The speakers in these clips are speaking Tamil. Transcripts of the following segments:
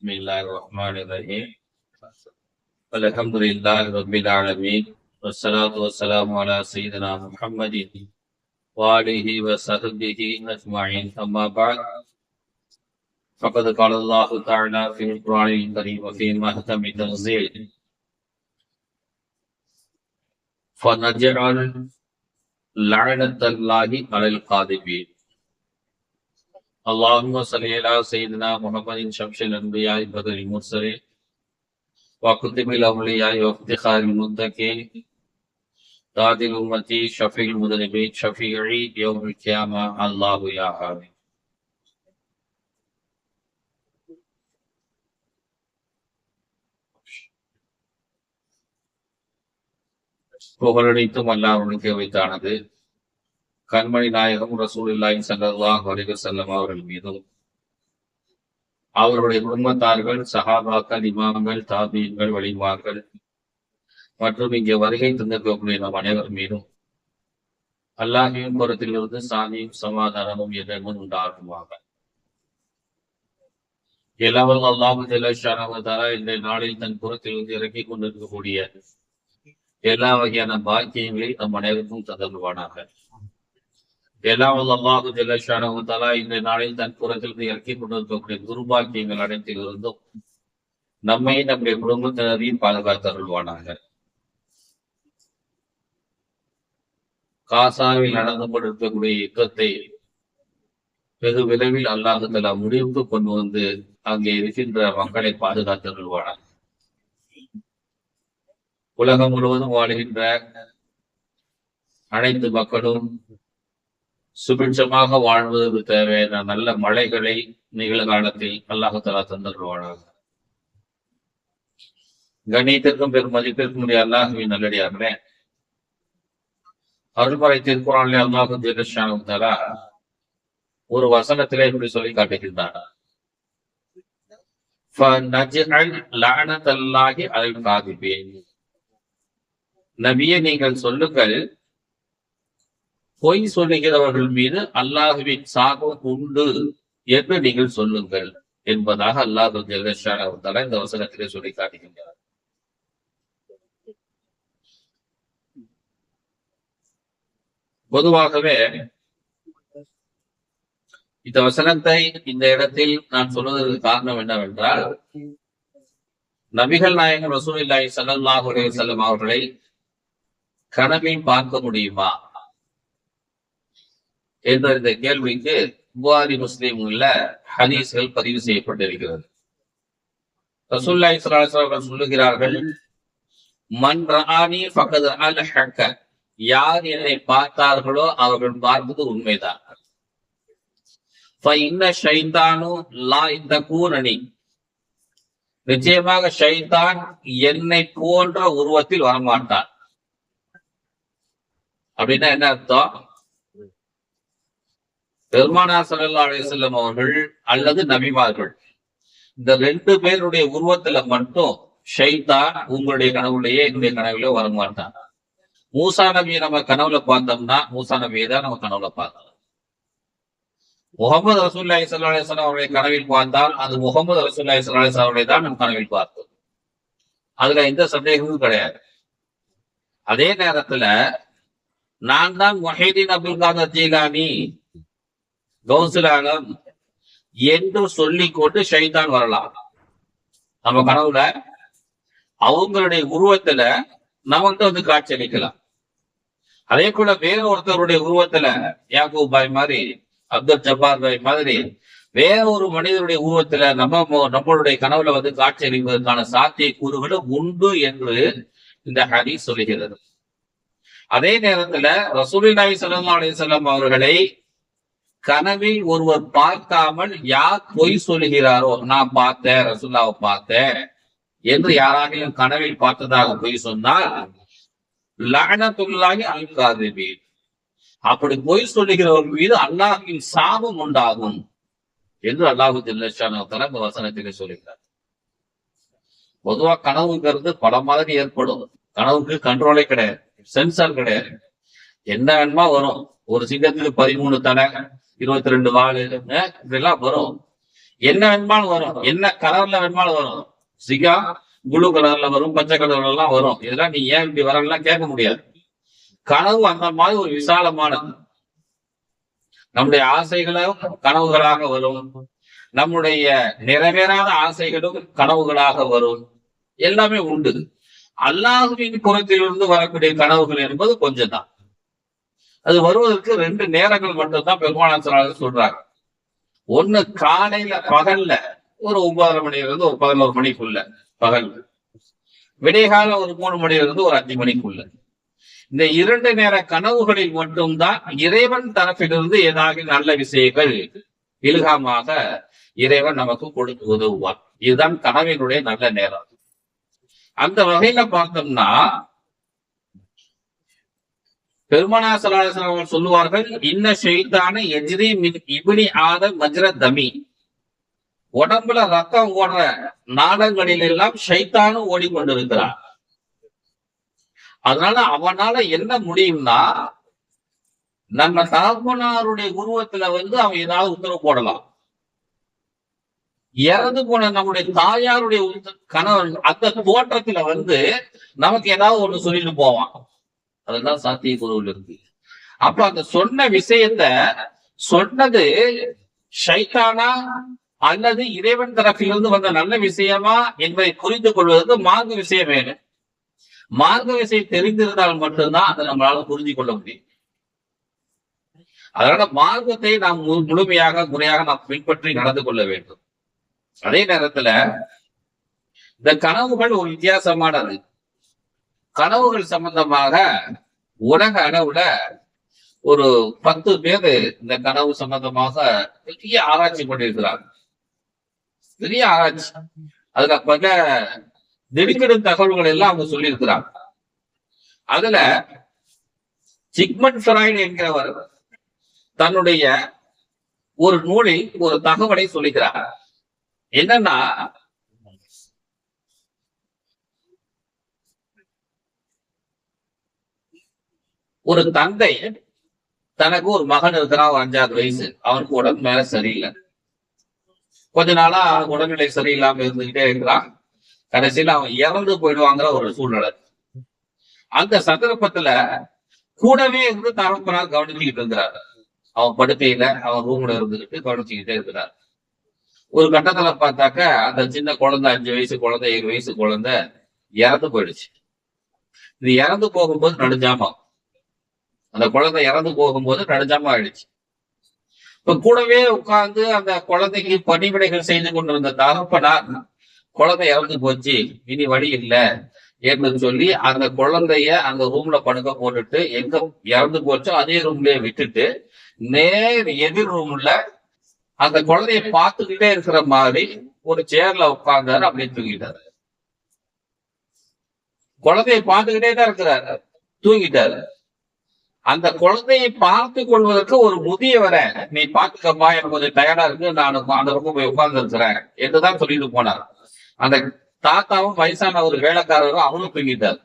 بسم الله الرحمن الرحيم الحمد لله رب العالمين والصلاة والسلام على سيدنا محمد وآله وصحبه أجمعين أما بعد فقد قال الله تعالى في القرآن الكريم وفي محكم تنزيل فنجعل لعنة الله على الكاذبين اللهم صل على سيدنا محمد شمس الأنبياء بدر المرسلين وكتب الأولياء وافتخار المتقين تاج الأمة شفيع المذنبين شفيعي يوم القيامة الله يا آمين. புகழனைத்தும் அல்லாஹ்வுக்கு வைத்தானது. கண்மணி நாயகம் ரசூலுல்லாஹி ஸல்லல்லாஹு அலைஹி வஸல்லம் அவர்கள் மீதும் அவருடைய குடும்பத்தார்கள் சஹாபாக்கள் இமாம்கள் தாபீன்கள் வலிமார்கள் மற்றும் இங்கே வருகை தந்திருக்கக்கூடிய நம் அனைவர் மீதும் அல்லாஹ்வின் புறத்திலிருந்து சாந்தியும் சமாதானமும் என்றும் உண்டாகுமாக. எல்லாவல்ல அல்லாஹு ஜல்ல ஷஅனஹு வ தஆலா இந்த நாளில் தன் புறத்திலிருந்து இறக்கிக் கொண்டிருக்கக்கூடிய எல்லா வகையான பாக்கியங்களை நம் அனைவருக்கும் தந்தருவானாக. எல்லாவல்ல அல்லாஹு ஜல்ல ஷஅனஹு வ தஆலா இந்த நாளில் தன் புறத்திலிருந்து இறக்கிக் கொண்டிருக்கக்கூடிய துர்பாக்கியங்கள் அனைத்திலிருந்தும் நம்மை நம்முடைய குடும்பத்தினரையும் பாதுகாத்தருள்வானாக. காசாவில் நடந்து கொண்டிருக்கக்கூடிய யுத்தத்தை வெகு விரைவில் அல்லாஹ் தஆலா முடிவுக்கு கொண்டு வந்து அங்கே இருக்கின்ற மக்களை பாதுகாத்தருள்வானாக. உலகம் முழுவதும் வாழ்கின்ற அனைத்து மக்களும் சுபிட்சமாக வாழ்வதற்கு தேவையான நல்ல மழைகளை நிகழ்காலத்தில் அல்லாஹ் தஆலா தந்தருள்வானாக. கண்ணியத்திற்கும் பெரும் மதிப்பிற்கும் உடைய அல்லாஹ்வின் நல்லடியார்களே, அருள்மறை திருக்குர்ஆனிலே அல்லாஹ் ஜல்ல ஷஅனஹு தஆலா ஒரு வசனத்திலே இப்படி சொல்லி காட்டுகின்றார். ஃபனஜ்அல் லஅனத்தல்லாஹி அலல் காதிபீன். நபியே, நீங்கள் சொல்லுங்கள், பொய் சொல்லுகிறவர்கள் மீது அல்லாஹ்வின் சாபம் உண்டு என்று நீங்கள் சொல்லுங்கள் என்பதாக அல்லாஹ் ஜல்ல ஷஅனஹு தஆலா இந்த வசனத்திலே சொல்லி காட்டுகின்றார். பொதுவாகவே இந்த வசனத்தை இந்த இடத்தில் நான் சொல்வதற்கு காரணம் என்னவென்றால், நபிகள் நாயகம் ரசூலுல்லாஹி ஸல்லல்லாஹு அலைஹி வஸல்லம் அவர்களை கனவில் பார்க்க முடியுமா என்ற இந்த கேள்விக்கு புகாரி முஸ்லிம் உள்ள ஹதீஸ்கள் பதிவு செய்யப்பட்டிருக்கிறது. ரசூலுல்லாஹி ஸல்லல்லாஹு அலைஹி வஸல்லம் சொல்லுகிறார்கள், மன் ரஆனி ஃபகத் ரஅல் ஹக்க. யார் என்னை பார்த்தார்களோ அவர்கள் பார்ப்பது உண்மைதான். ஃபஇன்ன ஷைத்தானு லா யதகூனனி. நிச்சயமாக ஷைத்தான் என்னை போன்ற உருவத்தில் வரமாட்டான். அப்படின்னா என்ன அர்த்தம்? பெருமானார் ஸல்லல்லாஹு அலைஹி வஸல்லம் அவர்கள் அல்லது நபிமார்கள், இந்த ரெண்டு பேருடைய உருவத்துல மட்டும் ஷைத்தான் உங்களுடைய கனவுலையே என்னுடைய கனவுல வரமாட்டான். மூசா நபியை நம்ம கனவுல பார்த்தோம்னா மூசா நபியை தான் நம்ம கனவுல பார்த்தோம். முகமது ரசூலுல்லாஹி ஸல்லல்லாஹு அலைஹி வஸல்லம் அவருடைய கனவில் பார்த்தால் அது முகமது ரசூலுல்லாஹி ஸல்லல்லாஹு அலைஹி வஸல்லம் அவருடைய தான் நம்ம கனவில் பார்த்தோம். அதுல எந்த சந்தேகமும் கிடையாது. அதே நேரத்துல நான் தான் முஹைதீன் அப்துல் காதர் ஜீலானி கௌசுல் ஆலம் என்று சொல்லிக்கொண்டு ஷைத்தான் வரலாம் நம்ம கனவுல. அவங்களுடைய உருவத்துல நமக்கு வந்து காட்சி அளிக்கலாம். அதே போல வேற ஒருத்தருடைய உருவத்துல யாக்கூப் பாய் மாதிரி, அப்துல் ஜப்பார் பாய் மாதிரி வேற ஒரு மனிதனுடைய உருவத்துல நம்மளுடைய கனவுல வந்து காட்சி அளிப்பதற்கான சாத்திய கூறுகளும் உண்டு என்று இந்த ஹதீஸ் சொல்லுகிறது. அதே நேரத்துல ரசூலுல்லாஹி ஸல்லல்லாஹு அலைஹி வஸல்லம் அவர்களை கனவில் ஒருவர் பார்க்காமல் யார் பொய் சொல்லுகிறாரோ, நான் பார்த்தேன் ரசூலுல்லாஹ்வை பார்த்தேன் என்று யாராலையும் கனவில் பார்த்ததாக பொய் சொன்னால் லஅனத்துல்லாஹி அலல் காதிபீன். அப்படி பொய் சொல்லுகிறவர்கள் மீது அல்லாஹ்வின் சாபம் உண்டாகும் என்று அல்லாஹ் ஜல்ல ஷஅனஹு தஆலா இந்த வசனத்திலே சொல்லுகிறார். பொதுவா கனவுங்கிறது பல மாதிரி ஏற்படும். கனவுக்கு கண்ட்ரோலே கிடையாது, சென்சார் கிடையாது. என்ன வேணுமா வரும். ஒரு சிங்கத்துக்கு 13 தலை, 22 வாழு, இதெல்லாம் வரும். என்ன வேணுமாலும் வரும், என்ன கலர்ல வேணுமாலும் வரும். சிகா ப்ளூ கலர்ல வரும், பச்சை கலர்ல எல்லாம் வரும். இதெல்லாம் நீ ஏன் இப்படி வரலாம் கேட்க முடியாது. கனவு அந்த மாதிரி ஒரு விசாலமானது. நம்முடைய ஆசைகளும் கனவுகளாக வரும், நம்முடைய நிறைவேறாத ஆசைகளும் கனவுகளாக வரும். எல்லாமே உண்டு. அல்லாஹ்வின் புறத்திலிருந்து வரக்கூடிய கனவுகள் என்பது கொஞ்சம் தான். அது வருவதற்கு 2 நேரங்கள் மட்டும்தான் பெருமானார் சொல்றாங்க. ஒண்ணு காலையில பகல்ல ஒரு 9:30 மணியிலிருந்து ஒரு 11 மணிக்குள்ள பகல், விடைகால ஒரு 3 மணியிலிருந்து ஒரு 5 மணிக்குள்ள. இந்த 2 நேர கனவுகளில் மட்டும்தான் இறைவன் தரப்பிலிருந்து ஏதாவது நல்ல விஷயங்கள் இல்ஹாமாக இறைவன் நமக்கு கொடுத்து உதவுவார். இதுதான் கனவினுடைய நல்ல நேரம். அந்த வகையில பார்த்தோம்னா பெருமானார் ஸல்லல்லாஹு அலைஹி வஸல்லம் சொல்லுவார்கள், இன்ன ஷைத்தான எஜ்ரி மின் இப்னி ஆதம் மஜ்ர தமி. உடம்புல ரத்தம் ஓடுற நாடங்களில் எல்லாம் ஷைத்தானும் ஓடிக்கொண்டிருக்கிறான். அதனால அவனால என்ன முடியும்னா, நம்ம தகப்பனாருடைய உருவத்துல அவன் ஏதாவது உத்தரவு போடலாம். இறந்து போன நம்முடைய தாயாருடைய கணவன் அந்த தோற்றத்துல நமக்கு ஏதாவது ஒண்ணு சொல்லிட்டு போவான். அதெல்லாம் சாத்திய குருவில் இருக்கு. அப்ப அந்த சொன்ன விஷயத்த சொன்னது ஷைத்தானா அல்லது இறைவன் தரப்பிலிருந்து வந்த நல்ல விஷயமா என்பதை புரிந்து கொள்வதற்கு மார்க்க விஷயம் வேணும். மார்க்க விஷயம் தெரிந்திருந்தால் மட்டும்தான் அதை நம்மளால புரிஞ்சு கொள்ள முடியும். அதனால மார்க்கத்தை நாம் முழுமையாக முறையாக நாம் பின்பற்றி நடந்து கொள்ள வேண்டும். அதே நேரத்துல இந்த கனவுகள் ஒரு வித்தியாசமானது. கனவுகள் சம்பந்தமாக உலக அளவுல ஒரு 10 பேர் இந்த கனவு சம்பந்தமாக பெரிய ஆராய்ச்சி பண்ணியிருக்கிறாங்க. பெரிய ஆராய்ச்சி. அதுல பல திடுக்கிடும் தகவல்கள் எல்லாம் அவங்க சொல்லியிருக்கிறாங்க. அதுல சிக்மண்ட் ஃப்ராய்டு என்கிறவர் தன்னுடைய ஒரு நூலில் ஒரு தகவலை சொல்லுகிறார். என்னன்னா, ஒரு தந்தை தனக்கு ஒரு மகன் இருக்கிறான், 5வது வயசு. அவனுக்கு உடம்பு மேல சரியில்லை. கொஞ்ச நாளா உடல்நிலை சரியில்லாம இருந்துகிட்டே இருக்கிறான். கடைசியில அவன் இறந்து போயிடுவாங்கிற ஒரு சூழ்நிலை. அந்த சந்தர்ப்பத்துல கூடவே இருந்து தகப்பனார் கவனிச்சுக்கிட்டு இருக்கிறார். அவன் படுக்கையில அவன் ரூம்ல இருந்துகிட்டு கவனிச்சுக்கிட்டே இருக்கிறார். ஒரு கட்டத்துல பார்த்தாக்க அந்த சின்ன குழந்தை, 5 வயசு குழந்தை, 7 வயசு குழந்தை இறந்து போயிடுச்சு. இது இறந்து போகும்போது நடுஞ்சாமம். அந்த குழந்தை இறந்து போகும்போது நடுஞ்சாமம் ஆயிடுச்சு. இப்ப கூடவே உட்கார்ந்து அந்த குழந்தைக்கு பணிவிடைகள் செய்து கொண்டிருந்த தகப்பனார், குழந்தை இறந்து போச்சு, இனி வழி இல்லை என்று சொல்லி அந்த குழந்தைய அந்த ரூம்ல படுக்க போட்டுட்டு எங்க இறந்து போச்சோ அதே ரூம்லயே விட்டுட்டு நேர் எதிர் ரூம்ல அந்த குழந்தைய பார்த்துக்கிட்டே இருக்கிற மாதிரி ஒரு சேர்ல உட்கார்ந்தாரு. அப்படியே தூங்கிட்டாரு. குழந்தைய பார்த்துக்கிட்டே தான் இருக்கிறாரு, தூங்கிட்டாரு. அந்த குழந்தையை பார்த்து கொள்வதற்கு ஒரு முதியவரை, நீ பார்த்துக்கப்பா, எனக்கு கொஞ்சம் டயர்டா இருக்கு, நான் அந்த பக்கம் போய் உட்கார்ந்து இருக்கிறேன் என்றுதான் சொல்லிட்டு போனார். அந்த தாத்தாவும் வயசான ஒரு வேலைக்காரரும் அவரும் தூங்கிட்டார்,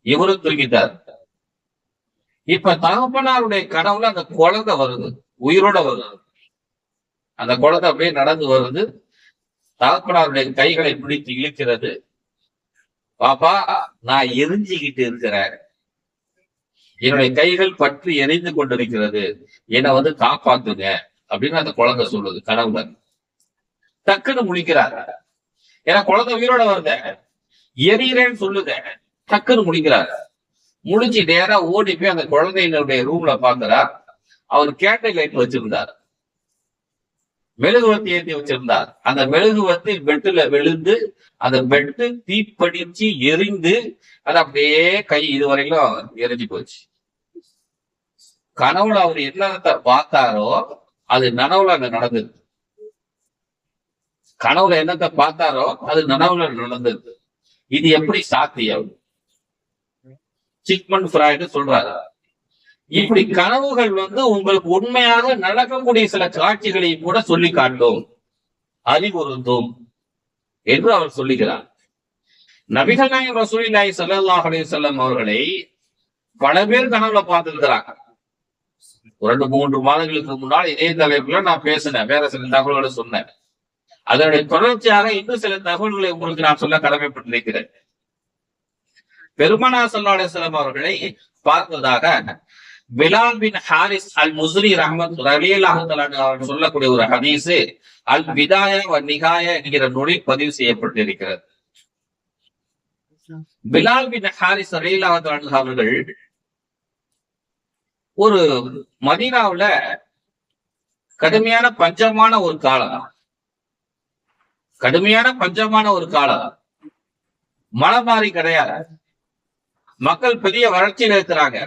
இவரும் தூங்கிட்டார். இப்ப தகப்பனாருடைய கனவுல அந்த குழந்தை வருது, உயிரோட வருது. அந்த குழந்தை அப்படியே நடந்து வருது, தகப்பனாருடைய கைகளை பிடித்து இழுக்கிறது. பாப்பா, நான் எரிஞ்சுக்கிட்டு இருக்கிறேன், என்னுடைய கைகள் பற்றி எரிந்து கொண்டிருக்கிறது, என்னை காப்பாத்துங்க அப்படின்னு அந்த குழந்தை சொல்லுது கனவுல. டக்குன்னு முழிக்கிறார். ஏன்னா குழந்தை உயிரோட வருத, எரியறேன்னு சொல்லுத. டக்குன்னு முழிக்கிறார். முடிச்சு நேரா ஓடி போய் அந்த குழந்தையினுடைய ரூம்ல பாக்குறார். அவர் கேண்டல் லைட் வச்சிருந்தார், மெழுகுவர்த்தி ஏற்றி வச்சிருந்தார். அந்த மெழுகுவர்த்தி பெட்டுல விழுந்து அந்த பெட்டு தீப்படிச்சு எரிந்து அது அப்படியே கை இதுவரையிலும் எரிஞ்சு போச்சு. கனவுல அவர் என்னத்தை பார்த்தாரோ அது நனவுல அங்க நடந்தது. கனவுல என்னத்தை பார்த்தாரோ அது நனவுல நடந்தது. இது எப்படி சாத்தியம்? சிக்மண்ட் ஃப்ராய்டு சொல்றாரு, இப்படி கனவுகள் உங்களுக்கு உண்மையாக நடக்கக்கூடிய சில காட்சிகளை கூட சொல்லி காட்டும், அறிவுறுத்தும் என்று அவர் சொல்லுகிறார். நபிகள் நாயகம் ரசூலுல்லாஹி ஸல்லல்லாஹு அலைஹி வஸல்லம் அவர்களை பல பேர் கனவுல பார்த்திருக்கிறாங்க. 2-3 மாதங்களுக்கு முன்னால் இதே தலைப்புல நான் பேசினேன், வேற சில தகவல்களை சொன்னேன். அதனுடைய தொடர்ச்சியாக இன்னும் சில தகவல்களை உங்களுக்கு நான் சொல்ல கடமைப்பட்டிருக்கிறேன். பெருமானார் ஸல்லல்லாஹு அலைஹி வஸல்லம் அவர்களை பார்த்ததாக பிலால் பின் ஹாரிஸ் அல் முஸ்ரி ரலியல்லாஹு தஆலா சொல்லக்கூடிய ஒரு ஹதீஸ் அல் பிதாயா வ நிகாயா என்கிற நூலில் பதிவு செய்யப்பட்டிருக்கிறது. பிலால் பின் ஹாரிஸ் ரலியல்லாஹு தஆலா அவர்கள் ஒரு மதீனாவுல கடுமையான பஞ்சமான ஒரு காலம், மழை மாறி கிடையாது, மக்கள் பெரிய வறட்சியில இருக்கிறாங்க,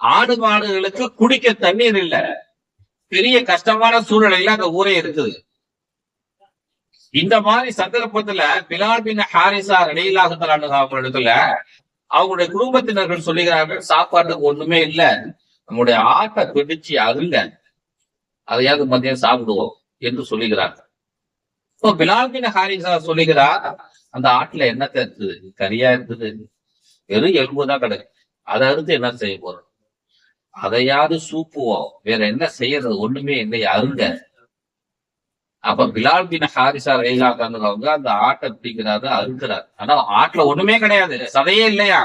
ஆடு மாடுகளுக்கு குடிக்க தண்ணீர் இல்ல, பெரிய கஷ்டமான சூழ்நிலையில அந்த ஊரே இருக்குது. இந்த மாதிரி சந்தர்ப்பத்துல பிலால் பின் ஹாரிஸா ரலியல்லாஹு தஆலா அவர்களிடத்துல அவங்களுடைய குடும்பத்தினர்கள் சொல்லுகிறார்கள், சாப்பாட்டுக்கு ஒண்ணுமே இல்ல, நம்முடைய ஆட்டை பிடிச்சு அருங்க, அதையாவது மதியம் சாப்பிடுவோம் என்று சொல்லுகிறார். இப்போ பிலால் பின் ஹாரிஸா சொல்லுகிறார், அந்த ஆட்டுல என்னத்தை இருக்குது, கரியா இருக்குது, வெறும் எலும்புதான் கிடக்கு, அதை அறுத்து என்ன செய்ய போறோம், அதையாவது சூப்புவோம், வேற என்ன செய்யறது, ஒண்ணுமே இல்லை, அருங்க. அப்ப பிலால் பின் ஹாரிஸா ரலியல்லாஹு தஆலா அவங்க அந்த ஆட்டை பிடிக்கிறாரு, அறுக்கிறார். ஆனா ஆட்டுல ஒண்ணுமே கிடையாது, சதையே இல்லையா.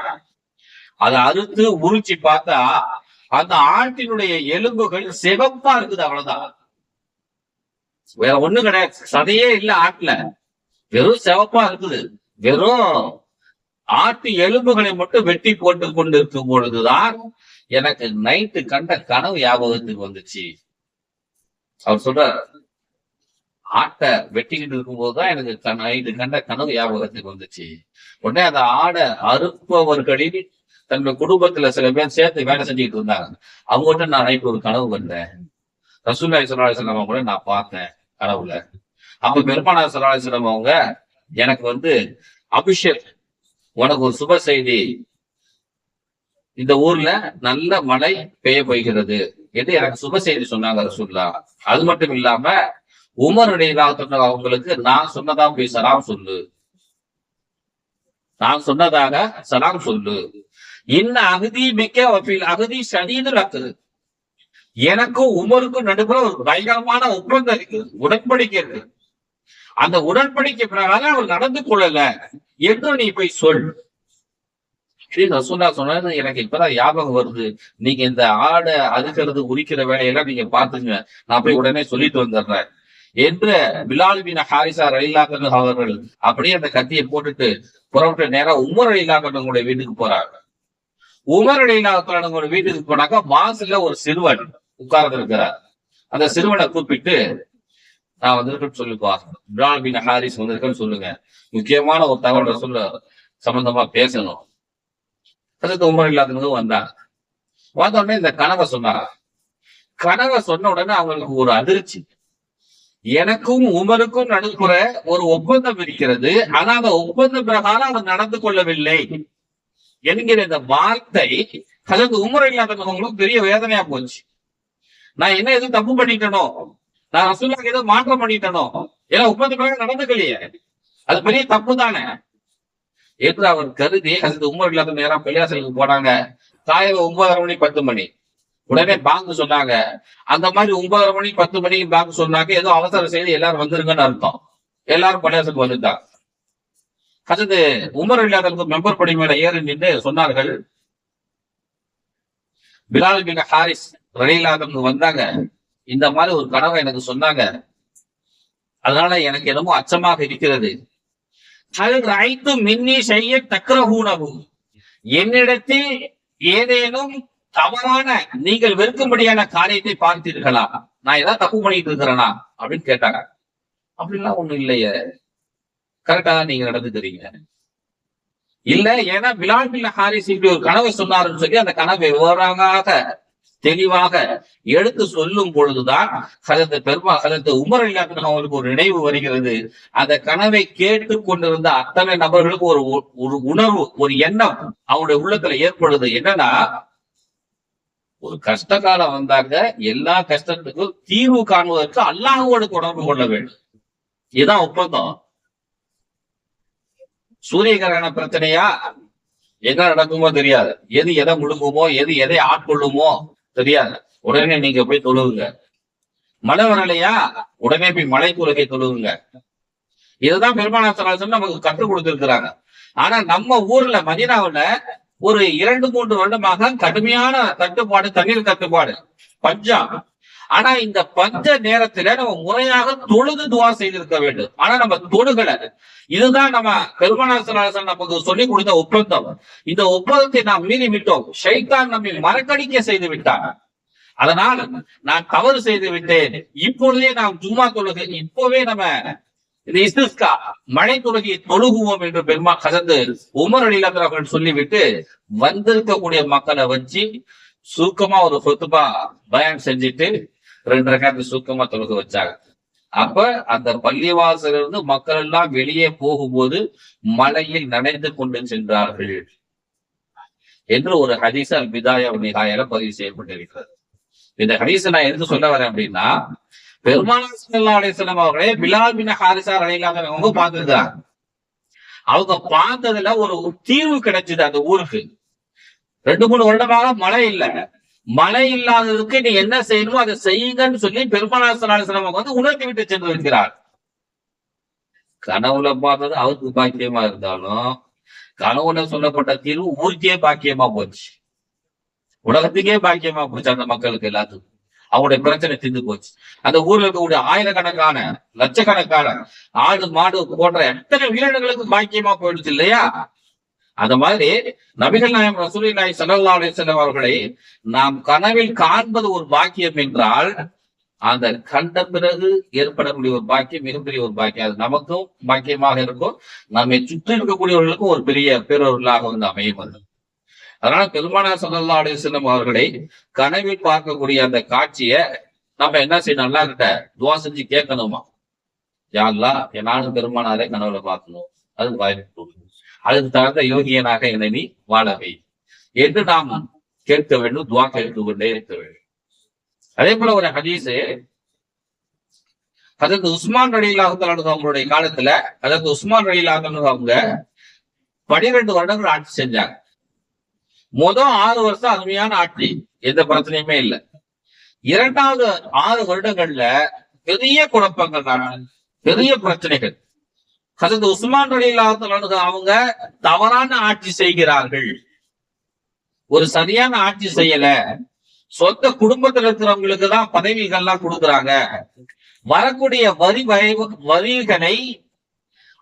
அதை அறுத்து உரிச்சு பார்த்தா அந்த ஆட்டினுடைய எலும்புகள் சிவப்பா இருக்குது, அவ்வளவுதான், வேற ஒண்ணும் கிடையாது, சதையே இல்ல ஆட்டுல, வெறும் சிவப்பா இருக்குது. வெறும் ஆட்டு எலும்புகளை மட்டும் வெட்டி போட்டு கொண்டு இருக்கும் பொழுதுதான் எனக்கு நைட்டு கண்ட கனவு ஞாபகத்துக்கு வந்துச்சு. அவர் சொல்றார், ஆட்டை வெட்டிக்கிட்டு இருக்கும் போதுதான் எனக்கு நைட்டு கண்ட கனவு ஞாபகத்துக்கு வந்துச்சு. உடனே அந்த ஆடை அறுப்பவர்களில் தன்னுடைய குடும்பத்துல சில பேர் சேர்த்து வேலை செஞ்சுக்கிட்டு இருந்தாங்க. அவங்ககிட்ட நான் நைட்டு ஒரு கனவு வந்தேன், ரசூலுல்லாஹி ஸல்லல்லாஹு அலைஹி வஸல்லம் கூட நான் பார்த்தேன் கனவுல. அப்ப பெருமானார் ஸல்லல்லாஹு அலைஹி வஸல்லம் அவங்க எனக்கு அபிஷேக், உனக்கு ஒரு சுப செய்தி, இந்த ஊர்ல நல்ல மழை பெய்ய போகிறது என்று எனக்கு சுப செய்தி சொன்னாங்க ரசூலுல்லாஹ். அது மட்டும் இல்லாம உமர் ரலியல்லாஹு அன்ஹு அவங்களுக்கு நான் சொன்னதாக போய் சலாம் சொல்லு, நான் சொன்னதாக சலாம் சொல்லு. இன்ன அகதி மிக்க வஃபில் அகதி ஷதீதுல் அக்து, எனக்கும் உமருக்கும் நடுப்புற ஒரு பயங்கரமான ஒப்பந்தம் இருக்கு, உடன்படிக்கை இருக்கு, அந்த உடன்படிக்கை பிரகாரம் அவர் நடந்து கொள்ளல என்று நீ போய் சொல். ரசூலுல்லாஹ் சொன்னது எனக்கு இப்பதான் ஞாபகம் வருது, நீங்க இந்த ஆடை அறுக்கிறது உரிக்கிற வேலையெல்லாம் நீங்க பாத்துங்க, நான் போய் உடனே சொல்லிட்டு வந்துடுறேன் என்று பிலால் பின் ஹாரிஸா ரலியல்லாஹு அன்ஹு அவர்கள் அப்படியே அந்த கத்தியை போட்டுட்டு புறப்பட்டு நேரா உமர் ரலியல்லாஹு அன்ஹுடைய வீட்டுக்கு போறாங்க. உமர் ரலியல்லாஹு அன்ஹுடைய வீட்டுக்கு போனாக்க வாசல்ல ஒரு சிறுவன் உட்கார்ந்து இருக்கிறார். அந்த சிறுவனை கூப்பிட்டு, நான் வந்திருக்கேன்னு சொல்லுப்பா, பிலால் பின் ஹாரிஸ் வந்திருக்கேன்னு சொல்லுங்க, முக்கியமான ஒரு தகவல் ரசூல் சம்பந்தமா பேசணும். அதுக்கு உமர் ரலியல்லாஹு அன்ஹு வந்தாங்க. வந்த உடனே இந்த கனவை சொன்னாங்க. கனவை சொன்ன உடனே அவங்களுக்கு ஒரு அதிர்ச்சி, எனக்கும் உமருக்கும் நடுப்புற ஒரு ஒப்பந்தம் இருக்கிறது, ஆனா அந்த ஒப்பந்த பிரகாரம் அவர் நடந்து கொள்ளவில்லை என்கிற இந்த வார்த்தை ஹஜ்ரத் உமர் ரலியல்லாஹு அன்ஹுவுக்கு பெரிய வேதனையா போச்சு. நான் என்ன எதுவும் தப்பு பண்ணிட்டனோ, நான் ரசூலுல்லாஹ்க்கு ஏதோ மாற்றம் பண்ணிட்டனோ, ஏன்னா ஒப்பந்த பிரகாரம் நடந்துக்கலையே, அது பெரிய தப்பு தானே என்று அவர் கருதி ஹஜ்ரத் உமர் ரலியல்லாஹு அன்ஹு நேரம் பள்ளிவாசலுக்கு போனாங்க. காலையில 9:30 மணி 10 மணி உடனே பாங்கு சொன்னாங்க. அந்த மாதிரி 9:30 மணி 10 மணிக்கு பாங்கு சொன்னாங்க, ஏதோ அவசர செய்தி, எல்லாரும் வந்துருங்கன்னு அர்த்தம். எல்லாரும் பள்ளிவாசலுக்கு வந்துட்டாங்க. ஹஜ்ரத் உமர் ரலியல்லாஹு அன்ஹு மெம்பர் படி மேல ஏறி நின்று சொன்னார்கள், பிலால் பின் ஹாரிஸ் ரலியல்லாஹு அன்ஹு வந்தாங்க, இந்த மாதிரி ஒரு கனவை எனக்கு சொன்னாங்க, அதனால எனக்கு என்னமோ அச்சமாக இருக்கிறது. என்னிடத்தில் ஏதேனும் தவறான நீங்கள் வெறுக்கும்படியான காரியத்தை பார்த்தீர்களா, நான் ஏதாவது தப்பு பண்ணிட்டு இருக்கிறேனா அப்படின்னு கேட்டாங்க. அப்படிலாம் ஒண்ணும் இல்லையே, கரெக்டா நீங்க நடந்துக்கிறீங்க. இல்ல, ஏன்னா பிலால் பின் ஹாரிஸ் இப்படி ஒரு கனவை சொன்னாருன்னு சொல்லி அந்த கனவை விவரமாக தெளிவாக எடுத்து சொல்லும் பொழுதுதான் ஹஜ்ரத் உமர் ரலியல்லாஹு அன்ஹு அவர்களுக்கு ஒரு நினைவு வருகிறது. அந்த கனவை கேட்டு கொண்டிருந்த அத்தனை நபர்களுக்கு ஒரு உணர்வு, ஒரு எண்ணம் அவருடைய உள்ளத்துல ஏற்படுது. என்னன்னா, ஒரு கஷ்ட காலம் வந்தாங்க, எல்லா கஷ்டத்துக்கும் தீர்வு காணுவதற்கு அல்லாஹ்வோடு தொடர்பு கொள்ள வேண்டும். இதுதான் ஒப்பந்தம். சூரிய கிரகண பிரச்சனையா, என்ன நடக்குமோ தெரியாது, எது எதை முழுங்குமோ, எது எதை ஆட்கொள்ளுமோ தெரியாது, உடனே நீங்க போய் தொழுவுங்க. மழை வரலையா, உடனே போய் மலை தொழுகை தொழுவுங்க. இதுதான் பெருமானார் ஸல்லல்லாஹு அலைஹி வஸல்லம் நமக்கு கற்றுக் கொடுத்திருக்கிறாங்க. ஆனா நம்ம ஊர்ல மதீனாவுல ஒரு 2-3 வருடமாக கடுமையான தட்டுப்பாடு, தண்ணீர் தட்டுப்பாடு, பஞ்சம். ஆனா இந்த பஞ்ச நேரத்துல நம்ம முறையாக தொழுது துவா செய்திருக்க வேண்டும். ஆனா நம்ம தொழுகல. இதுதான் நம்ம பெருமானார் ஸல்லல்லாஹு அலைஹி வஸல்லம் நமக்கு சொல்லிக் கொடுத்த ஒப்பந்தம். இந்த ஒப்பந்தத்தை நாம் மீறி விட்டோம். ஷைத்தான் நம்மை மறக்கடிக்க செய்து விட்டான். அதனால் நான் தவறு செய்து விட்டேன். இப்பொழுதே நாம் ஜும்மா தொழுகை, இப்பவே நம்ம இந்த இஸ்திஸ்கா மழை தொழுகையை தொழுகுவோம் என்று பெருமா ஹஸரத் உமர் ரலியல்லாஹு அவர்கள் சொல்லிவிட்டு வந்திருக்கக்கூடிய மக்களை வச்சு சுருக்கமா ஒரு ஹுத்பா பயான் செஞ்சுட்டு 2 ரக்காத் சுருக்கமா தொழுக வச்சாங்க. அப்ப அந்த பள்ளிவாசல் இருந்து மக்கள் எல்லாம் வெளியே போகும்போது மலையில் நனைந்து கொண்டு சென்றார்கள் என்று ஒரு ஹதீஸ் அல் பிதாயா வன் நிஹாயால பதிவு செய்யப்பட்டிருக்கிறது. இந்த ஹதீஸை நான் எதுக்கு சொல்ல வரேன் அப்படின்னா, பெருமானார் ஸல்லல்லாஹு அலைஹி வஸல்லம் அவர்களே பிலால் பின் ஹாரிஸா ரலியல்லாஹு அன்ஹு பார்த்திருக்காங்க. அவங்க பார்த்ததுல ஒரு தீர்வு கிடைச்சது அந்த ஊருக்கு. 2-3 வருடமாக மழை இல்ல. மழை இல்லாததுக்கு நீ என்ன செய்யணுமோ அதை செய்யுங்கன்னு சொல்லி பெருமானார் ஸல்லல்லாஹு அலைஹி வஸல்லம் வந்து உணர்த்தி விட்டு சென்று இருக்கிறார். கனவுல பார்த்தது அவருக்கு பாக்கியமா இருந்தாலும் கனவுல சொல்லப்பட்ட தீர்வு ஊருக்கே பாக்கியமா போச்சு, உலகத்துக்கே பாக்கியமா போச்சு. அந்த மக்களுக்கு எல்லாத்துக்கும் அவங்களுடைய பிரச்சனை தீர்ந்து போச்சு. அந்த ஊர்ல இருக்கக்கூடிய ஆயிரக்கணக்கான லட்சக்கணக்கான ஆடு மாடு போன்ற எத்தனை உயிரினங்களுக்கு பாக்கியமா போயிடுச்சு இல்லையா? அந்த மாதிரி நபிகள் நாயகம் ரசூலுல்லாஹி ஸல்லல்லாஹு அலைஹி வஸல்லம் அவர்களை நாம் கனவில் காண்பது ஒரு பாக்கியம் என்றால், அந்த கண்ட பிறகு ஏற்படக்கூடிய ஒரு பாக்கியம் மிகப்பெரிய ஒரு பாக்கியம். அது நமக்கும் பாக்கியமாக இருக்கும், நம்மை சுற்றி இருக்கக்கூடியவர்களுக்கும் ஒரு பெரிய பேரொருளாக வந்து அமையும். அதனால பெருமானார் ஸல்லல்லாஹு அலைஹி வஸல்லம் அவர்களை கனவில் பார்க்கக்கூடிய அந்த காட்சியை நம்ம என்ன செய்யணும், அல்லாஹ் கிட்ட துவா செஞ்சு கேட்கணுமா, யா அல்லாஹ் என்னாலும் பெருமானாரை கனவுல பார்க்கணும், அது வாய்ப்பு, அதுக்கு தகுந்த யோகியனாக என்னை நீ வாழவை என்று நாம் கேட்க வேண்டும், துவா கேட்டுக் கொண்டே இருக்க வேண்டும். அதே போல ஒரு ஹதீஸ், ஹஜரத் உஸ்மான் ரலியல்லாஹு தஆலா அவங்களுடைய காலத்துல ஹஜரத் உஸ்மான் ரலியல்லாஹு தஆலா அவங்க 12 வருடங்கள் ஆட்சி செஞ்சாங்க. முதல் 6 வருஷம் அருமையான ஆட்சி, எந்த பிரச்சனையுமே இல்லை. 2வது 6 வருடங்கள்ல பெரிய குழப்பங்கள், பெரிய பிரச்சனைகள். ஹஜரத் உஸ்மான் ரலியல்லாஹு தஆலா அவங்க தவறான ஆட்சி செய்கிறார்கள், ஒரு சரியான ஆட்சி செய்யல, சொந்த குடும்பத்தில் இருக்கிறவங்களுக்கு தான் பதவிகள்லாம் கொடுக்குறாங்க, வரக்கூடிய வரிகளை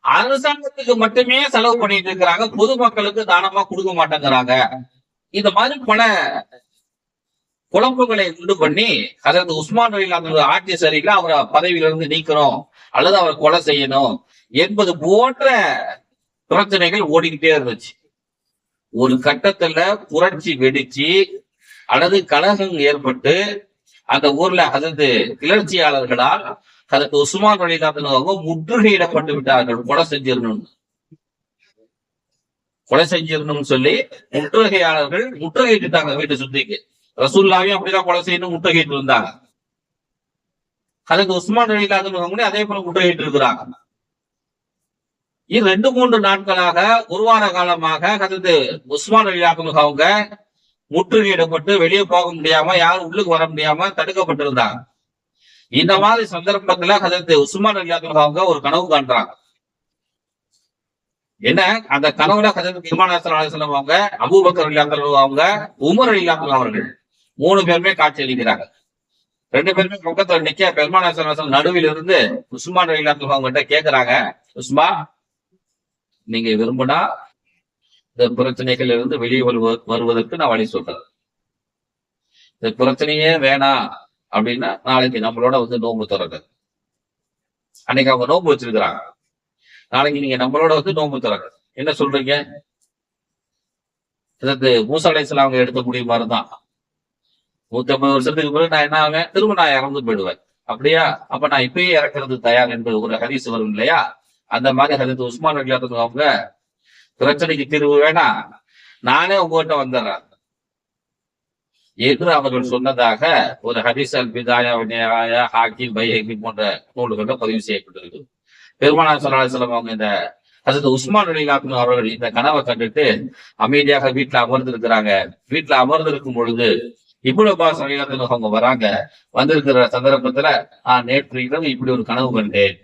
அரசாங்கத்துக்கு மட்டுமே செலவு பண்ணிட்டு இருக்கிறாங்க, பொதுமக்களுக்கு தானமா கொடுக்க மாட்டேங்கிறாங்க. இந்த மாதிரி பல குழம்புகளை உண்டு பண்ணி ஹஜரத் உஸ்மான் ரலியல்லாஹு ஆட்சி சரியில்லை, அவரை பதவியிலிருந்து நீக்கணும் அல்லது அவரை கொலை செய்யணும் என்பது போன்ற பிரச்சனைகள் ஓடிக்கிட்டே இருந்துச்சு. ஒரு கட்டத்துல புரட்சி வெடிச்சு அல்லது கலகம் ஏற்பட்டு அந்த ஊர்ல ஹஜரத் கிளர்ச்சியாளர்களால் ஹஜரத் உஸ்மான் ரலியல்லாஹு முற்றுகையிடப்பட்டு விட்டார்கள். கொலை செஞ்சிடணும்னு சொல்லி முற்றுகையாளர்கள் முற்றுகையிட்டாங்க வீட்டு சுத்திக்கு. ரசூலுல்லாஹையும் அப்படிதான் கொலை செய்யணும் முற்றுகையிட்டு இருந்தாங்க. ஹஜரத் உஸ்மான் ரலியல்லாஹு அதே போல முற்றுகையிட்டு இருக்கிறாங்க. இது 2-3 நாட்களாக, ஒரு வார காலமாக ஹஜரத் உஸ்மான் ரலியல்லாஹு அவங்க முற்றுகையிடப்பட்டு வெளியே போக முடியாம, யாரும் உள்ளுக்கு வர முடியாம தடுக்கப்பட்டிருந்தாங்க. இந்த மாதிரி சந்தர்ப்பத்துல ஹஜரத் உஸ்மான் ரலியல்லாஹு அவங்க ஒரு கனவு காண்றாங்க. என்ன அந்த கனவுல ஹஜரத் பெருமானார் ஸல்லல்லாஹு அலைஹி வஸல்லம் அவங்க, அபூபக்கர் ரலியல்லாஹு அவங்க, உமர் ரலியல்லாஹு அவர்கள் 3 பேருமே காட்சி அளிக்கிறாங்க. 2 பேருமே பக்கத்துல நிக்க, பெருமானார் ஸல்லல்லாஹு அலைஹி வஸல்லம் நடுவில் இருந்து உஸ்மான் ரலியல்லாஹு அவங்க கிட்ட கேக்குறாங்க, உஸ்மான் நீங்க விரும்பினா இந்த பிரச்சனைகள் இருந்து வெளியே வருவதற்கு நான் வழி சொல்றேன். இந்த பிரச்சனையே வேணாம் அப்படின்னா நாளைக்கு நம்மளோட வந்து நோன்பு திறங்க. அன்னைக்கு அவங்க நோன்பு வச்சிருக்கிறாங்க, நாளைக்கு நீங்க நம்மளோட வந்து நோன்பு திறங்க. என்ன சொல்றீங்க? மூசா அலைஹிஸ்ஸலாம் அவங்க எடுத்த முடிவு மாதிரிதான். 150 வருஷத்துக்கு பிறகு நான் என்ன ஆவேன், திரும்ப நான் இறந்து போயிடுவேன். அப்படியா? அப்ப நான் இப்பயே இறக்குறது தயார் என்பது ஒரு ஹதீஸ் வரும் இல்லையா? அந்த மாதிரி ஹஜரத் உஸ்மான் ரலியல்லாஹு அவங்க பிரச்சனைக்கு தீர்வு வேணாம், நானே உங்ககிட்ட வந்துடுறேன் என்று அவர்கள் சொன்னதாக ஒரு ஹதீஸ் அல் பிதாயா வன் நிஹாயா, ஹாக்கிம், பைஹகி போன்ற நூல்கள்ல பதிவு செய்யப்பட்டிருக்கு. பெருமானார் ஸல்லல்லாஹு அலைஹி வஸல்லம் அவங்க இந்த ஹஜரத் உஸ்மான் ரலியல்லாஹு அவர்கள் இந்த கனவை கண்டுட்டு அமைதியாக வீட்டுல அமர்ந்திருக்கிறாங்க. வீட்டுல அமர்ந்திருக்கும் பொழுது இப்னு அப்பாஸ் ரலியல்லாஹு அன்ஹு அவங்க வராங்க. வந்திருக்கிற சந்தர்ப்பத்துல நேற்று இரவு இப்படி ஒரு கனவு கண்டேன்.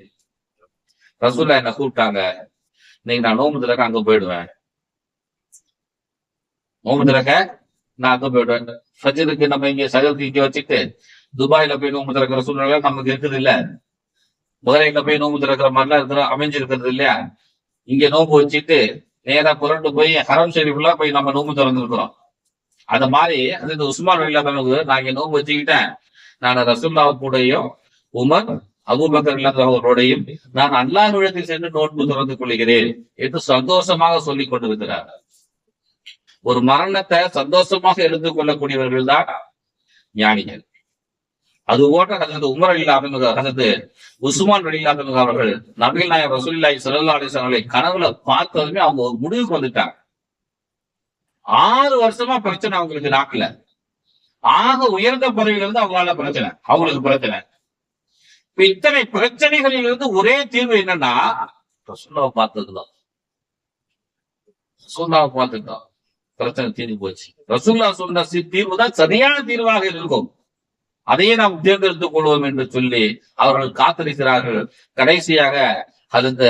ரசூலுல்லாஹ் என்ன கூப்பிட்டாங்க. இன்னைக்கு நான் நோன்பு திறக்க அங்க போயிடுவேன். நோன்பு திறக்க நான் அங்க போயிடுவேன். ஃபஜ்ருக்கு நம்ம இங்க சகலுக்கு இங்க வச்சுட்டு துபாயில போய் நோன்பு திறக்கிற சூழ்நிலை நமக்கு இருக்குது இல்ல. முதலையில போய் நோன்பு திறக்கிற மாதிரிலாம் இருக்கிற அமைஞ்சிருக்கிறது இல்லையா. இங்க நோன்பு வச்சுட்டு நேரா புரண்டு போய் ஹரம் ஷெரீஃப்ல போய் நம்ம நோன்பு திறந்துருக்கிறோம். அந்த மாதிரி அது உஸ்மான் ரலியல்லாஹு நான் இங்க நோன்பு வச்சுக்கிட்டேன். நான் ரசூலுல்லாஹ் கூடயும் உமர் அபூபக்கர் ரலியல்லாஹுவோடையும் நான் அல்லாஹ்விடத்தில் சென்று நோன்பு திறந்து கொள்கிறேன் என்று சந்தோஷமாக சொல்லிக் கொண்டிருக்கிறார். ஒரு மரணத்தை சந்தோஷமாக எடுத்துக் கொள்ளக்கூடியவர்கள் தான் ஞானிகள். அது போன்ற ஹஜரத் உமர் ரலியல்லாஹு அன்ஹு ஹஜரத் உஸ்மான் ரலியல்லாஹு அன்ஹு அவர்கள் நபிகள் நாயகம் ரசூலுல்லாஹி ஸல்லல்லாஹு அலைஹி வஸல்லம் அவர்களை கனவுல பார்த்ததுமே அவங்க ஒரு முடிவுக்கு வந்துட்டாங்க. 6 வருஷமா பிரச்சனை அவங்களுக்கு நாக்குல. ஆக உயர்ந்த பதவியிலிருந்து அவங்களால பிரச்சனை, அவங்களுக்கு பிரச்சனை. இப்ப இத்தனை பிரச்சனைகளில் இருந்து ஒரே தீர்வு என்னன்னா ரசூலுல்லாஹ் பார்த்ததுதான். ரசூலுல்லாஹ் பார்த்ததுதான் பிரச்சனை தீர்ந்து போச்சு. ரசூலுல்லாஹ் சொன்ன தீர்வு தான் சரியான தீர்வாக இருக்கும். அதையே நாம் தேர்ந்தெடுத்துக் கொள்வோம் என்று சொல்லி அவர்கள் காத்திருக்கிறார்கள். கடைசியாக அந்த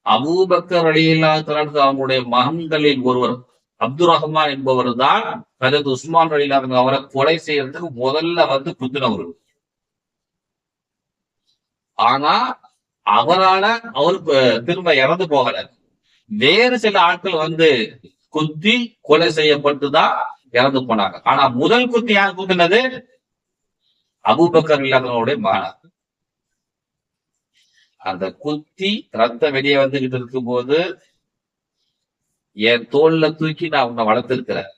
அபூபக்கர் ரலியல்லாஹு அன்ஹு அவங்களுடைய மகன்களில் ஒருவர் அப்துல் ரஹ்மான் என்பவர் தான் ஹஜரத் உஸ்மான் ரலியல்லாஹு அன்ஹு அவரை கொலை செய்யறதுக்கு முதல்ல வந்து குத்தினவர். ஆனா அவரால அவருக்கு திரும்ப இறந்து போகல. வேறு சில ஆட்கள் வந்து குத்தி கொலை செய்யப்பட்டுதான் இறந்து போனாங்க. ஆனா முதல் குத்தி யார் குத்தினது? அபூபக்கர் ரலியல்லாஹு மகன். அந்த குத்தி ரத்த வெளியே வந்துகிட்டு இருக்கும் போது என் தோல்ல தூக்கி நான் உன்னை வளர்த்திருக்கிறேன்.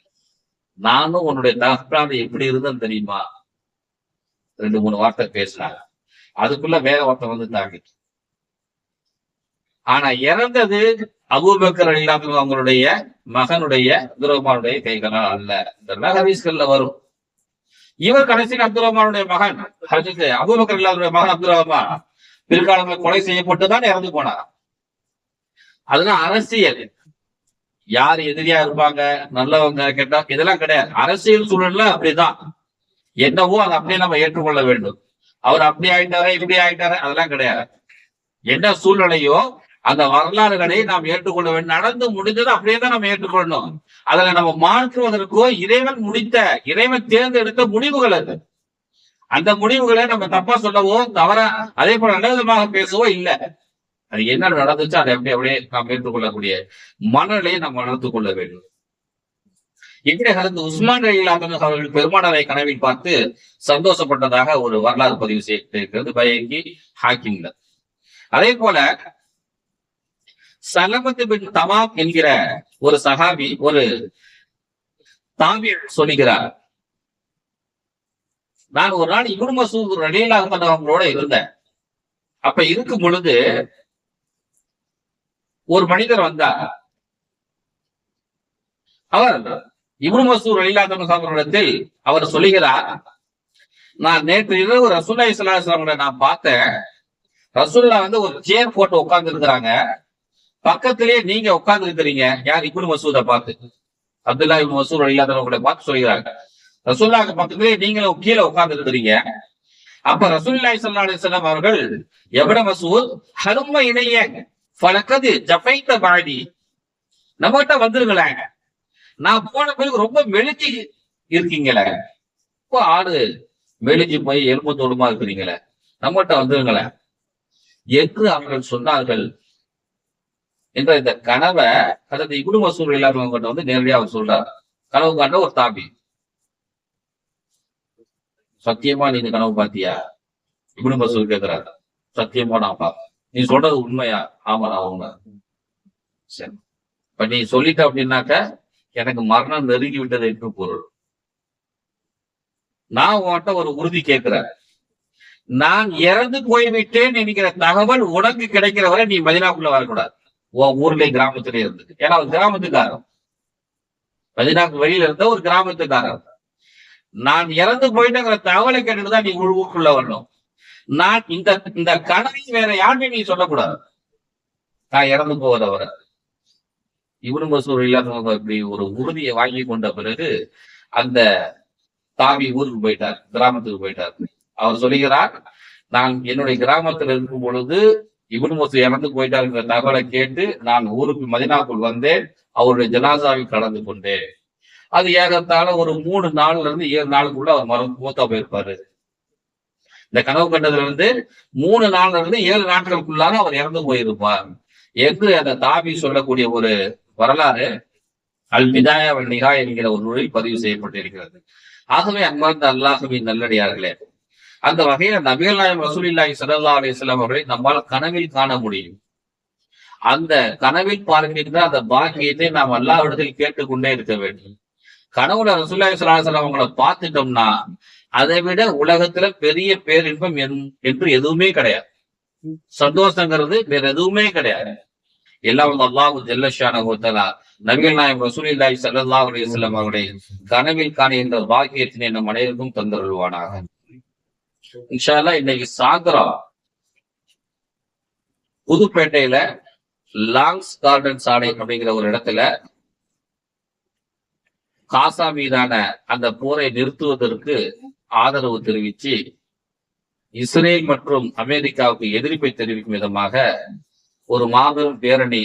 நானும் உன்னுடைய தகப்பனார் எப்படி இருந்தேன்னு தெரியுமா? 2-3 வார்த்தை பேசினாங்க. அதுக்குள்ள வேற ஒருத்தர் வந்துட்டாங்க. ஆனா இறந்தது அபூபக்கர் ரலியல்லாஹு அன்ஹு அவங்களுடைய மகனுடைய அப்துல் ரஹ்மானுடைய கைகளால் அல்ல. இந்த ஹதீஸ்கள்ல வரும். இவர் கடைசியில் அப்துல் ரஹ்மானுடைய மகன் ஹஜரத் அபூபக்கர் ரலியல்லாஹு அன்ஹு மகன் அப்துல் ரஹ்மான் பிற்காலங்களில் கொலை செய்யப்பட்டுதான் இறந்து போனார். அதெல்லாம் அரசியல். யார் எதிரியா இருப்பாங்க, நல்லவங்க கேட்டா இதெல்லாம் கிடையாது. அரசியல் சூழல்ல அப்படிதான். என்னவோ அதை அப்படியே நம்ம ஏற்றுக்கொள்ள வேண்டும். அவர் அப்படி ஆயிட்டாரே இப்படி ஆயிட்டாரே அதெல்லாம் கிடையாது. என்ன சூழ்நிலையோ அந்த வரலாறுகளை நாம் ஏற்றுக்கொள்ள வேண்டும். நடந்து முடிஞ்சதை அப்படியே தான் நம்ம ஏற்றுக்கொள்ளணும். அதுல நம்ம மாற்றுவதற்கோ இறைவன் தேர்ந்தெடுத்த முடிவுகள் அது. அந்த முடிவுகளை நம்ம தப்பா சொல்லவோ தவறா அதே போல நல்ல விதமாக பேசவோ இல்லை. அது என்ன நடந்துச்சு அதை அப்படியே நாம் ஏற்றுக்கொள்ளக்கூடிய மனநிலையை நாம் வளர்த்துக் கொள்ள வேண்டும். இப்படி ஹஜரத் உஸ்மான் ரலியல்லாஹு அன்ஹு அவர்கள் பெருமானாரை கனவில் பார்த்து சந்தோஷப்பட்டதாக ஒரு வரலாறு பதிவு செய்யப்பட்டிருக்கிறது பைஹகி, ஹாக்கிம்ல. அதே போல சலமத் பின் தமாம் என்கிற ஒரு சஹாபி ஒரு தாபி சொல்லுகிறார். நான் ஒரு நாள் இப்னு மஸ்ஊத் ரலியல்லாஹு அன்ஹு அவங்களோட இருந்தேன். அப்ப இருக்கும் பொழுது ஒரு மனிதர் வந்தார். அவர் இப்னு மஸ்ஊத் ரலியல்லாஹு அன்ஹு அவர்களிடத்தில் அவர் சொல்லுகிறார், நான் நேற்று இரவு ரசூலுல்லாஹி ஸல்லல்லாஹு அலைஹி வஸல்லம் நான் பார்த்தேன். ரசூலுல்லாஹ் வந்து ஒரு சேர் போட்டு உட்கார்ந்து இருக்கிறாங்க. பக்கத்திலேயே நீங்க உட்கார்ந்து இருக்கிறீங்க. யார்? இப்னு மஸ்ஊதை பார்த்து, அப்துல்லாஹ் இப்னு மஸ்ஊத் ரலியல்லாஹு அன்ஹு அவர்களை பார்த்து சொல்கிறாங்க, ரசூலுல்லாஹ்க்கு பக்கத்திலேயே நீங்களும் கீழே உட்கார்ந்து இருக்கிறீங்க. அப்ப ரசூலுல்லாஹி ஸல்லல்லாஹு அலைஹி வஸல்லம் அவர்கள் இப்னு மஸ்ஊத் ஹலும்ம இலைய ஃபலகத் ஜஃபைத பாதி, நம்மகிட்ட வந்துருங்களேன், நான் போன பிறகு ரொம்ப மெலிஞ்சி இருக்கீங்களே, இப்போ ஆடு மெலிஞ்சி போய் எலும்பு தோலுமா இருக்கிறீங்களே, நம்மகிட்ட வந்துருங்களேன் என்று அவர்கள் சொன்னார்கள் என்ற இந்த கனவை அதாவது இப்னு மஸ்ஊத் இல்லாதவங்க வந்து நேரடியாக அவர் சொல்றார். கனவு காண்ட ஒரு தாபி, சத்தியமா நீ இந்த கனவு பாத்தியா? இப்னு மஸ்ஊத் கேட்கிறார். சத்தியமா நான் பார்ப்பேன். நீ சொல்றது உண்மையா? ஆமா நான் உண்மை. சரி, இப்ப நீ சொல்லிட்ட அப்படின்னாக்க எனக்கு மரணம் நெருங்கி விட்டது என்று பொருள். நான் உன்கிட்ட ஒரு உறுதி கேட்கிறேன். நான் இறந்து போய்விட்டேன் என்கிற தகவல் உனக்கு கிடைக்கிற வரை நீ மதீனாக்குள்ள வரக்கூடாது. உன் ஊர்ல கிராமத்திலே இருந்து. ஏன்னா ஒரு கிராமத்துக்காரன், மதீனாக்கு வெளியில இருந்த ஒரு கிராமத்துக்காரன். நான் இறந்து போயிட்டேங்கிற தகவலை கேட்டுதான் நீ ஊருக்குள்ள வரணும். நான் இந்த கனவை வேற யாருமே நீ சொல்லக்கூடாது. நான் இறந்து போவத வர. இப்னு மஸ்ஊத் இல்லாதவங்க இப்படி ஒரு உறுதியை வாங்கி கொண்ட பிறகு அந்த தாவி ஊருக்கு போயிட்டார், கிராமத்துக்கு போயிட்டார். அவர் சொல்லுகிறார், நான் என்னுடைய கிராமத்தில் இருக்கும் பொழுது இப்னு மசூத் இறந்து போயிட்டாருங்கிற தகவலை கேட்டு நான் ஊருக்கு மதினாக்குள் வந்தேன், அவருடைய ஜனாசாவில் கலந்து கொண்டேன். அது ஏகத்தால ஒரு 3 நாள்ல இருந்து 7 நாளுக்குள்ள அவர் மூத்தா போயிருப்பாரு. இந்த கனவு கண்டதுல இருந்து 3 நாள்ல இருந்து 7 நாட்களுக்குள்ளாக அவர் இறந்து போயிருப்பார் என்று அந்த தாபி சொல்லக்கூடிய ஒரு வரலாறு அல் பிதாயா வன் நிஹா என்கிற ஒரு நூலில் பதிவு செய்யப்பட்டிருக்கிறது. ஆகவே அன்பார்ந்த அல்லாஹ்வின் நல்லடியார்களே, அந்த வகையில நபிகள் நாயகம் ரசூலுல்லாஹி ஸல்லல்லாஹு அலைஹி வஸல்லம் அவர்களை நம்மால் கனவில் காண முடியும். அந்த கனவில் பார்க்கின்ற அந்த பாக்கியத்தை நாம் அல்லாஹ்விடத்தில் கேட்டுக்கொண்டே இருக்க வேண்டும். கனவுல ரசூலுல்லாஹி ஸல்லல்லாஹு அலைஹி வஸல்லம் அவங்களை பார்த்துட்டோம்னா அதை விட உலகத்துல பெரிய பேரின்பம் என்று எதுவுமே கிடையாது. சந்தோஷங்கிறது வேற எதுவுமே கிடையாது. எல்லாம் அல்லாஹ் ஜல்ல ஷானஹு வ தஆலா நபிகள் நாயகம் ரசூலுல்லாஹி ஸல்லல்லாஹு அலைஹி வஸல்லம் அவர்களை கனவில் காணுகின்ற பாக்கியத்தினை நம் அனைவருக்கும் தந்தருள்வானாக. இன்ஷா அல்லாஹ் இன்னைக்கு சாயந்தரம் புதுப்பேட்டையில லாங்ஸ் கார்டன் சாலை அப்படிங்கிற ஒரு இடத்துல காசா மீதான அந்த போரை நிறுத்துவதற்கு ஆதரவு தெரிவித்து இஸ்ரேல் மற்றும் அமெரிக்காவுக்கு எதிர்ப்பை தெரிவிக்கும் விதமாக ஒரு மாபெரும் பேரணி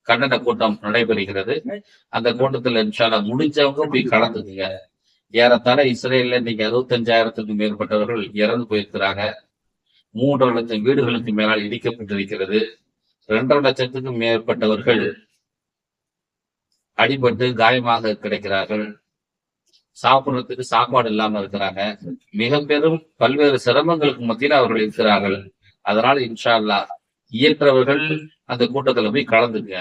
கண்டன கூட்டம் நடைபெறுகிறது. அந்த கூட்டத்தில் இன்ஷா அல்லாஹ் முடிஞ்சவங்க போய் கலந்துக்குங்க. ஏறத்தாழ இஸ்ரேல்ல இன்னைக்கு 65,000க்கும் மேற்பட்டவர்கள் இறந்து போயிருக்கிறாங்க. 3 லட்சம் வீடுகளுக்கு மேலால் இடிக்கப்பட்டிருக்கிறது. 2.5 லட்சத்துக்கும் மேற்பட்டவர்கள் அடிபட்டு காயமாக கிடைக்கிறார்கள். சாப்பிடுறதுக்கு சாப்பாடு இல்லாம இருக்கிறாங்க. மிக பெரும் பல்வேறு சிரமங்களுக்கு மத்தியில் அவர்கள் இருக்கிறார்கள். அதனால இன்ஷா அல்லாஹ் இயற்றவர்கள் அந்த கூட்டத்துல போய் கலந்துங்க.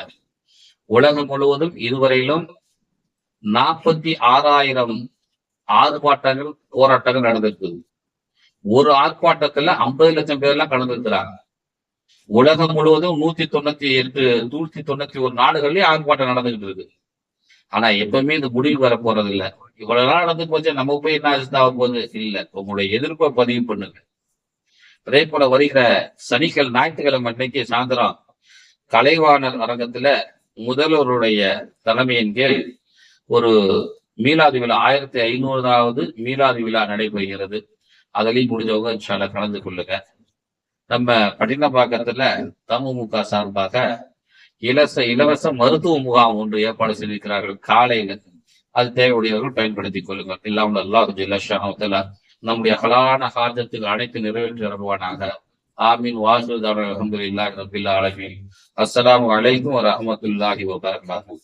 உலகம் முழுவதும் இதுவரையிலும் 46,000 ஆர்ப்பாட்டங்கள் போராட்டங்கள் நடந்திருக்குது. ஒரு ஆர்ப்பாட்டத்துல 50 லட்சம் பேர்லாம் கலந்துருக்கிறாங்க. உலகம் முழுவதும் 191 நாடுகள்லயும் ஆர்ப்பாட்டம் நடந்துகிட்டு இருக்கு. ஆனா எப்பவுமே இந்த முடிவு வர போறது இல்ல. இவ்வளவு நாள் நடந்து போச்சு, நம்ம போய் என்ன ஆக போகுது இல்ல. உங்களுடைய எதிர்ப்பை பதிவு பண்ணுங்க. அதே போல வருகிற ஞாயிற்றுக்கிழமை அன்னைக்கு சாயந்தரம் கலைவாணர் அரங்கத்துல முதல்வருடைய தலைமையின் கீழ் ஒரு மீலாது விழா 1500வது மீலாது விழா நடைபெறுகிறது. அதிலையும் முடிஞ்சவங்க இன்ஷா அல்லாஹ் கலந்து கொள்ளுங்க. நம்ம பட்டினப்பாக்கத்துல தமுமுக சார்பாக இலவச மருத்துவ முகாம் ஒன்று ஏற்பாடு செய்திருக்கிறார்கள் காலையில. அது தேவையுடையவர்கள் பயன்படுத்திக் கொள்ளுங்கள். இல்லாமல் அல்லாஹ் ஜல்ல ஷானஹு வ தஆலா நம்முடைய ஹலாலான ஹாஜத்துக்கு அனைத்து நிறைவேற்றி வருவானாக. ஆமீன். வாஹிரு தஅவானா அல்ஹம்துலில்லாஹி ரப்பில் ஆலமீன். அஸ்ஸலாமு அலைக்கும் வ ரஹ்மத்துல்லாஹி வ பரகாத்துஹு.